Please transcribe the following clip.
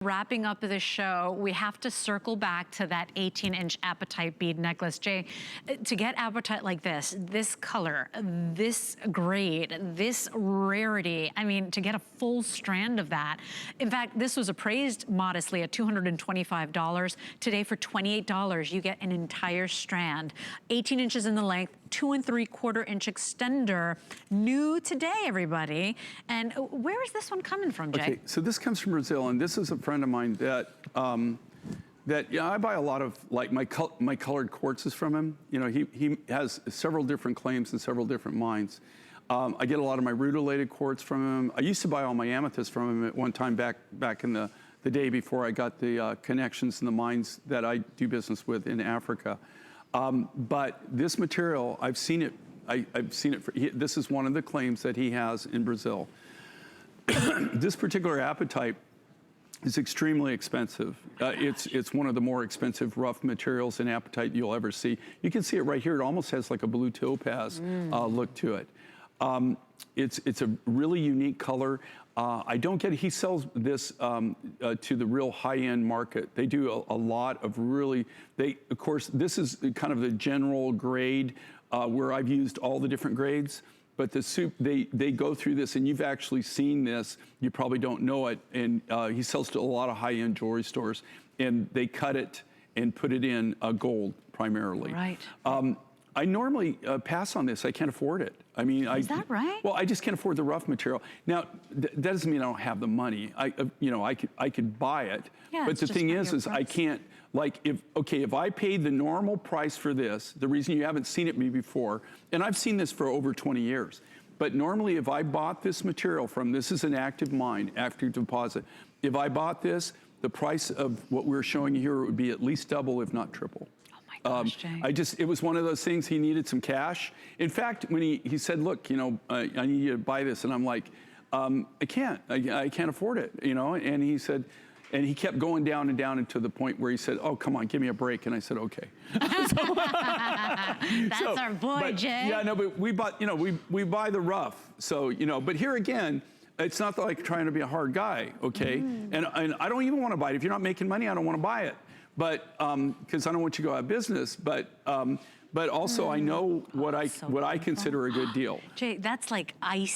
Wrapping up this show, we have to circle back to that 18-inch Apatite bead necklace. Jay, to get Apatite like this color, this grade, this rarity, I mean, to get a full strand of that. In fact, this was appraised modestly at $225. Today, for $28, you get an entire strand. 18 inches in the length, 2 3/4 inch extender. New today, everybody. And where is this one coming from, Jay? Okay, so this comes from Brazil, and this is a friend of mine that I buy a lot of, like, my colored quartzes from him. You know, he has several different claims and several different mines. I get a lot of my rutilated quartz from him. I used to buy all my amethyst from him at one time back in the day before I got the connections and the mines that I do business with in Africa. But this material, I've seen it. I've seen it. This is one of the claims that he has in Brazil. This particular Apatite is extremely expensive. It's one of the more expensive rough materials in Apatite you'll ever see. You can see it right here. It almost has like a blue topaz look to it. It's a really unique color. I don't get it. He sells this to the real high-end market. They do a lot of really, of course, this is kind of the general grade where I've used all the different grades. But the soup, they go through this, and you've actually seen this. You probably don't know it. And he sells to a lot of high-end jewelry stores, and they cut it and put it in gold primarily. Right. I normally pass on this. I can't afford it. I mean, is that right? Well, I just can't afford the rough material. Now, that doesn't mean I don't have the money. I could buy it. Yeah, but the thing is I can't. Like, if I paid the normal price for this, the reason you haven't seen it me before, and I've seen this for over 20 years, but normally if I bought this material from, this is an active mine, active deposit, if I bought this, the price of what we're showing you here would be at least double, if not triple. Oh my gosh, Jay. It was one of those things, he needed some cash. In fact, when he said, look, I need you to buy this, and I'm like, I can't afford it, and he said, and he kept going down and down, and to the point where he said, oh, come on, give me a break. And I said, okay. That's our boy, Jay. Yeah, no, but we bought, we buy the rough. So, but here again, it's not like trying to be a hard guy, okay? And I don't even want to buy it. If you're not making money, I don't want to buy it. But, because I don't want you to go out of business. But also I know what I consider a good deal. Jay, that's like ice.